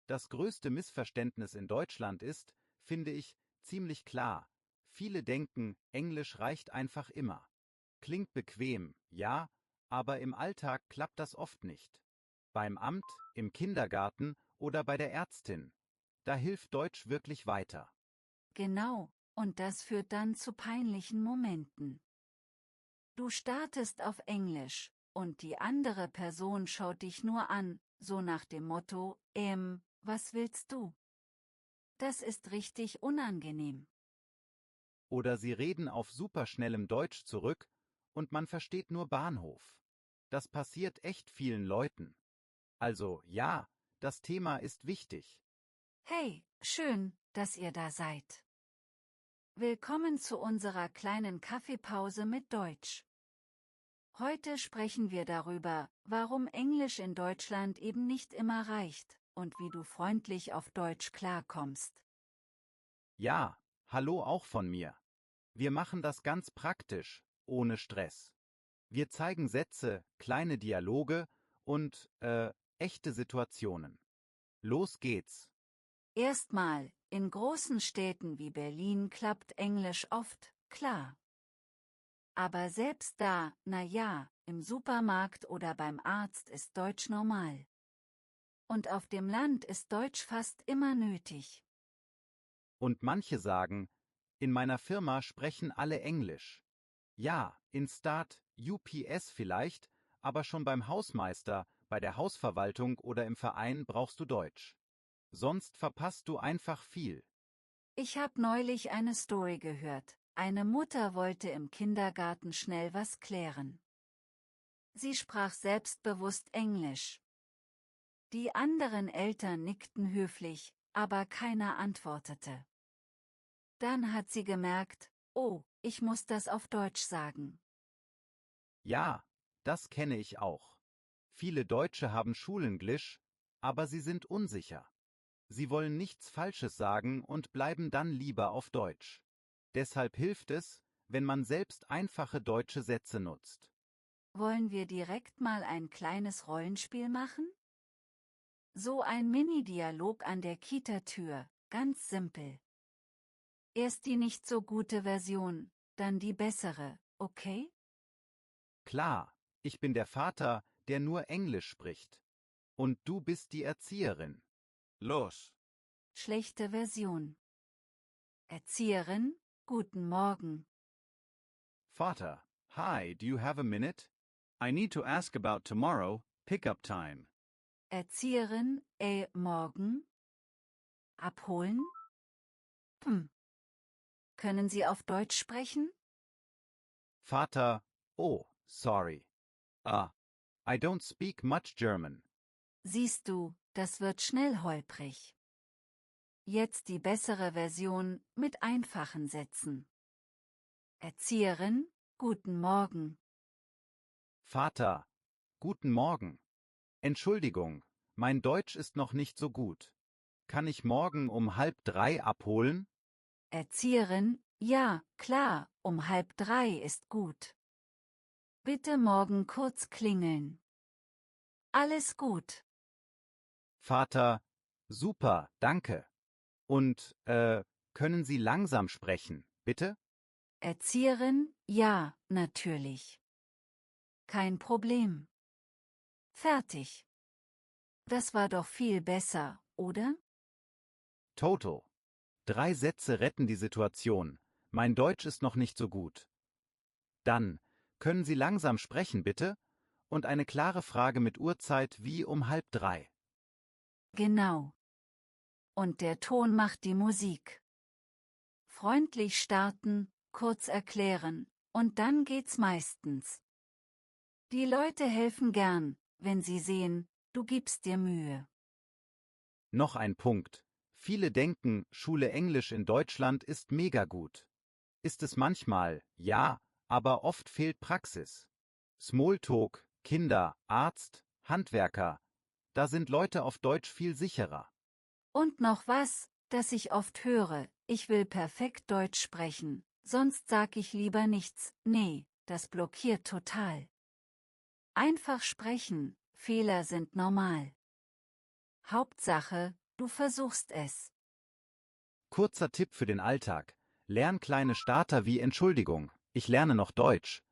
Das größte Missverständnis in Deutschland ist, finde ich, ziemlich klar. Viele denken, Englisch reicht einfach immer. Klingt bequem, ja, aber im Alltag klappt das oft nicht. Beim Amt, im Kindergarten oder bei der Ärztin. Da hilft Deutsch wirklich weiter. Genau, und das führt dann zu peinlichen Momenten. Du startest auf Englisch, und die andere Person schaut dich nur an, so nach dem Motto, was willst du? Das ist richtig unangenehm. Oder sie reden auf superschnellem Deutsch zurück und man versteht nur Bahnhof. Das passiert echt vielen Leuten. Also ja, das Thema ist wichtig. Hey, schön, dass ihr da seid. Willkommen zu unserer kleinen Kaffeepause mit Deutsch. Heute sprechen wir darüber, warum Englisch in Deutschland eben nicht immer reicht und wie du freundlich auf Deutsch klarkommst. Ja, hallo auch von mir. Wir machen das ganz praktisch, ohne Stress. Wir zeigen Sätze, kleine Dialoge und, echte Situationen. Los geht's. Erstmal, in großen Städten wie Berlin klappt Englisch oft, klar. Aber selbst da, na ja, im Supermarkt oder beim Arzt ist Deutsch normal. Und auf dem Land ist Deutsch fast immer nötig. Und manche sagen, in meiner Firma sprechen alle Englisch. Ja, in Start, UPS vielleicht, aber schon beim Hausmeister, bei der Hausverwaltung oder im Verein brauchst du Deutsch. Sonst verpasst du einfach viel. Ich habe neulich eine Story gehört. Eine Mutter wollte im Kindergarten schnell was klären. Sie sprach selbstbewusst Englisch. Die anderen Eltern nickten höflich, aber keiner antwortete. Dann hat sie gemerkt, oh, ich muss das auf Deutsch sagen. Ja, das kenne ich auch. Viele Deutsche haben Schulenglisch, aber sie sind unsicher. Sie wollen nichts Falsches sagen und bleiben dann lieber auf Deutsch. Deshalb hilft es, wenn man selbst einfache deutsche Sätze nutzt. Wollen wir direkt mal ein kleines Rollenspiel machen? So ein Mini-Dialog an der Kita-Tür, ganz simpel. Erst die nicht so gute Version, dann die bessere, okay? Klar, ich bin der Vater, der nur Englisch spricht. Und du bist die Erzieherin. Los. Schlechte Version. Erzieherin, guten Morgen. Vater, hi, do you have a minute? I need to ask about tomorrow, pickup time. Erzieherin, morgen? Abholen? Können Sie auf Deutsch sprechen? Vater, oh, sorry. I don't speak much German. Siehst du, das wird schnell holprig. Jetzt die bessere Version mit einfachen Sätzen. Erzieherin, guten Morgen. Vater, guten Morgen. Entschuldigung, mein Deutsch ist noch nicht so gut. Kann ich morgen um 2:30 abholen? Erzieherin, ja, klar, um 2:30 ist gut. Bitte morgen kurz klingeln. Alles gut. Vater, super, danke. Und, können Sie langsam sprechen, bitte? Erzieherin, ja, natürlich. Kein Problem. Fertig. Das war doch viel besser, oder? Total. 3 Sätze retten die Situation. Mein Deutsch ist noch nicht so gut. Dann, können Sie langsam sprechen, bitte? Und eine klare Frage mit Uhrzeit wie um 2:30. Genau. Und der Ton macht die Musik. Freundlich starten, kurz erklären, und dann geht's meistens. Die Leute helfen gern, wenn sie sehen, du gibst dir Mühe. Noch ein Punkt. Viele denken, Schule Englisch in Deutschland ist mega gut. Ist es manchmal, ja, aber oft fehlt Praxis. Smalltalk, Kinder, Arzt, Handwerker, da sind Leute auf Deutsch viel sicherer. Und noch was, das ich oft höre, ich will perfekt Deutsch sprechen, sonst sag ich lieber nichts, nee, das blockiert total. Einfach sprechen, Fehler sind normal. Hauptsache, Du versuchst es. Kurzer Tipp für den Alltag. Lern kleine Starter wie Entschuldigung, ich lerne noch Deutsch.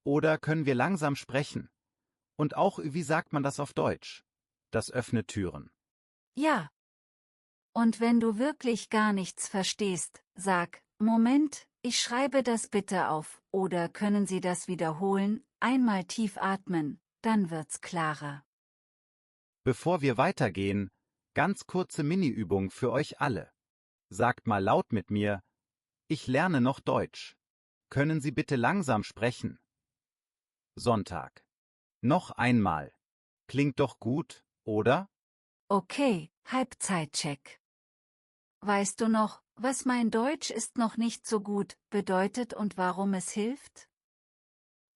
Oder können wir langsam sprechen? Und auch, wie sagt man das auf Deutsch? Das öffnet Türen. Ja. Und wenn du wirklich gar nichts verstehst, sag, Moment, ich schreibe das bitte auf, oder können Sie das wiederholen, einmal tief atmen, dann wird's klarer. Bevor wir weitergehen, ganz kurze Mini-Übung für euch alle. Sagt mal laut mit mir, ich lerne noch Deutsch. Können Sie bitte langsam sprechen? Sonntag. Noch einmal. Klingt doch gut, oder? Okay, Halbzeitcheck. Weißt du noch, was mein Deutsch ist noch nicht so gut bedeutet und warum es hilft?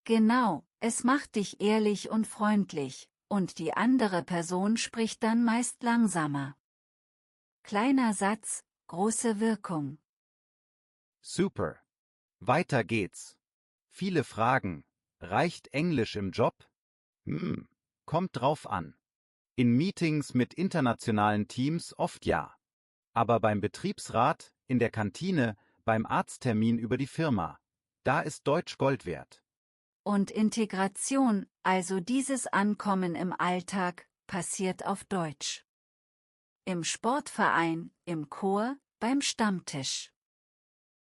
Genau, es macht dich ehrlich und freundlich, und die andere Person spricht dann meist langsamer. Kleiner Satz, große Wirkung. Super. Weiter geht's. Viele Fragen. Reicht Englisch im Job? Kommt drauf an. In Meetings mit internationalen Teams oft ja. Aber beim Betriebsrat, in der Kantine, beim Arzttermin über die Firma, da ist Deutsch Gold wert. Und Integration, also dieses Ankommen im Alltag, passiert auf Deutsch. Im Sportverein, im Chor, beim Stammtisch.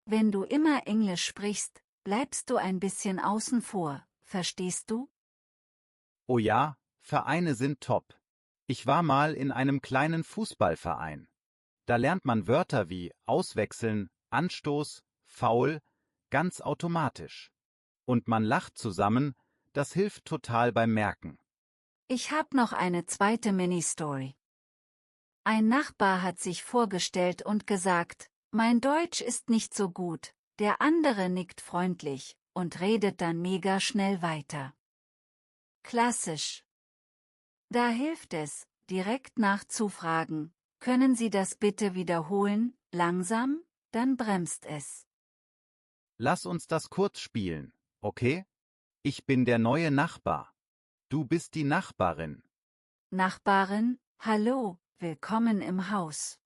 Wenn du immer Englisch sprichst, bleibst du ein bisschen außen vor, verstehst du? Oh ja, Vereine sind top. Ich war mal in einem kleinen Fußballverein. Da lernt man Wörter wie auswechseln, Anstoß, Foul, ganz automatisch. Und man lacht zusammen, das hilft total beim Merken. Ich hab noch eine zweite Mini-Story. Ein Nachbar hat sich vorgestellt und gesagt, mein Deutsch ist nicht so gut, der andere nickt freundlich und redet dann mega schnell weiter. Klassisch. Da hilft es, direkt nachzufragen, können Sie das bitte wiederholen, langsam, dann bremst es. Lass uns das kurz spielen, okay? Ich bin der neue Nachbar. Du bist die Nachbarin. Nachbarin, hallo, willkommen im Haus.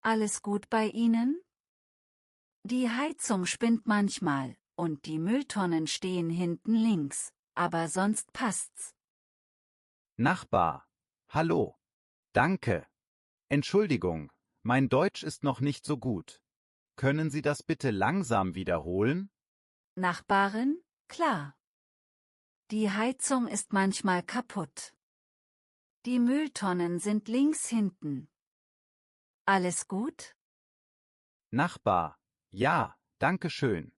Alles gut bei Ihnen? Die Heizung spinnt manchmal, und die Mülltonnen stehen hinten links, aber sonst passt's. Nachbar. Hallo. Danke. Entschuldigung, mein Deutsch ist noch nicht so gut. Können Sie das bitte langsam wiederholen? Nachbarin, klar. Die Heizung ist manchmal kaputt. Die Mülltonnen sind links hinten. Alles gut? Nachbar. Ja, danke schön.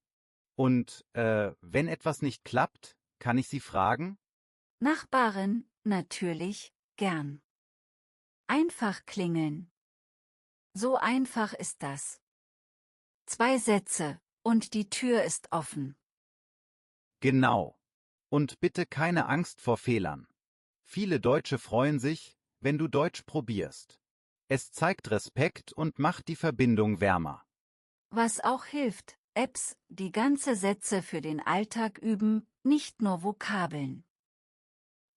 Und, wenn etwas nicht klappt, kann ich Sie fragen? Nachbarin, natürlich, gern. Einfach klingeln. So einfach ist das. 2 Sätze, und die Tür ist offen. Genau. Und bitte keine Angst vor Fehlern. Viele Deutsche freuen sich, wenn du Deutsch probierst. Es zeigt Respekt und macht die Verbindung wärmer. Was auch hilft, Apps, die ganze Sätze für den Alltag üben, nicht nur Vokabeln.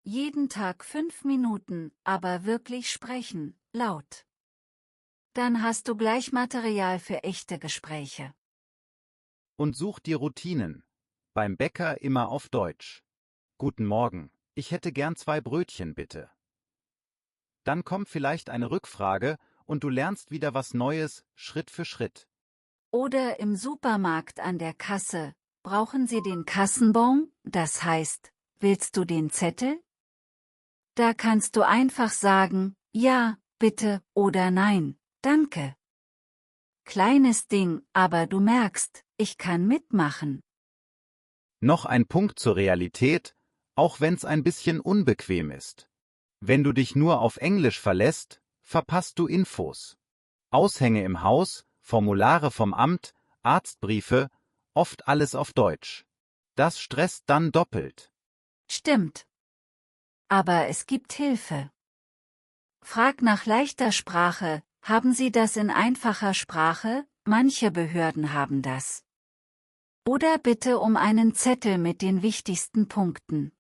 Jeden Tag 5 Minuten, aber wirklich sprechen, laut. Dann hast du gleich Material für echte Gespräche. Und such dir Routinen. Beim Bäcker immer auf Deutsch. Guten Morgen, ich hätte gern 2 Brötchen, bitte. Dann kommt vielleicht eine Rückfrage und du lernst wieder was Neues, Schritt für Schritt. Oder im Supermarkt an der Kasse, brauchen Sie den Kassenbon, das heißt, willst du den Zettel? Da kannst du einfach sagen, ja, bitte, oder nein, danke. Kleines Ding, aber du merkst, ich kann mitmachen. Noch ein Punkt zur Realität, auch wenn's ein bisschen unbequem ist. Wenn du dich nur auf Englisch verlässt, verpasst du Infos. Aushänge im Haus, Formulare vom Amt, Arztbriefe, oft alles auf Deutsch. Das stresst dann doppelt. Stimmt. Aber es gibt Hilfe. Frag nach leichter Sprache, haben Sie das in einfacher Sprache? Manche Behörden haben das. Oder bitte um einen Zettel mit den wichtigsten Punkten.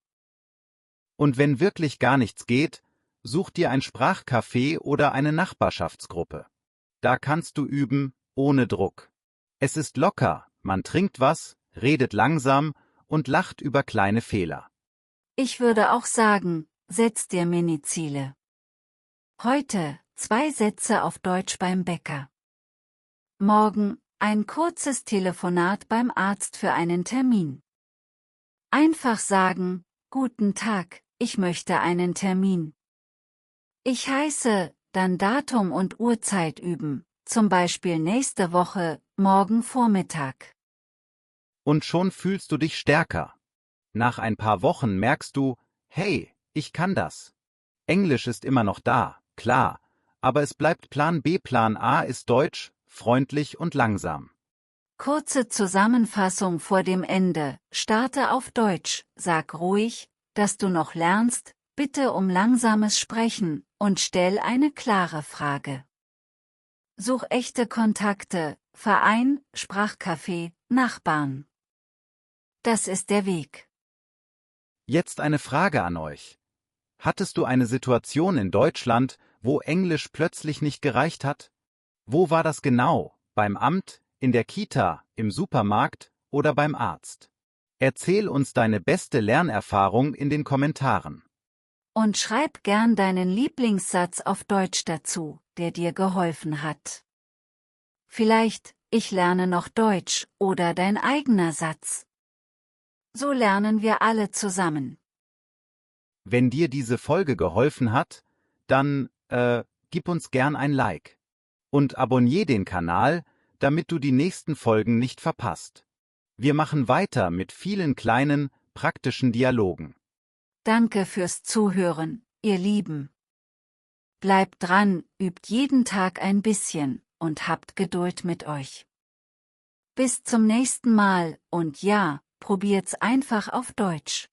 Und wenn wirklich gar nichts geht, Such dir ein Sprachcafé oder eine Nachbarschaftsgruppe. Da kannst du üben, ohne Druck. Es ist locker, man trinkt was, redet langsam und lacht über kleine Fehler. Ich würde auch sagen, setz dir Mini-Ziele. Heute 2 Sätze auf Deutsch beim Bäcker. Morgen ein kurzes Telefonat beim Arzt für einen Termin. Einfach sagen, guten Tag, ich möchte einen Termin. Ich heiße, dann Datum und Uhrzeit üben, zum Beispiel nächste Woche, morgen Vormittag. Und schon fühlst du dich stärker. Nach ein paar Wochen merkst du, hey, ich kann das. Englisch ist immer noch da, klar, aber es bleibt Plan B. Plan A ist Deutsch, freundlich und langsam. Kurze Zusammenfassung vor dem Ende, starte auf Deutsch, sag ruhig, dass du noch lernst, bitte um langsames Sprechen, und stell eine klare Frage. Such echte Kontakte, Verein, Sprachcafé, Nachbarn. Das ist der Weg. Jetzt eine Frage an euch. Hattest du eine Situation in Deutschland, wo Englisch plötzlich nicht gereicht hat? Wo war das genau? Beim Amt, in der Kita, im Supermarkt oder beim Arzt? Erzähl uns deine beste Lernerfahrung in den Kommentaren. Und schreib gern deinen Lieblingssatz auf Deutsch dazu, der dir geholfen hat. Vielleicht, ich lerne noch Deutsch, oder dein eigener Satz. So lernen wir alle zusammen. Wenn dir diese Folge geholfen hat, dann, gib uns gern ein Like. Und abonnier den Kanal, damit du die nächsten Folgen nicht verpasst. Wir machen weiter mit vielen kleinen, praktischen Dialogen. Danke fürs Zuhören, ihr Lieben. Bleibt dran, übt jeden Tag ein bisschen und habt Geduld mit euch. Bis zum nächsten Mal und ja, probiert's einfach auf Deutsch.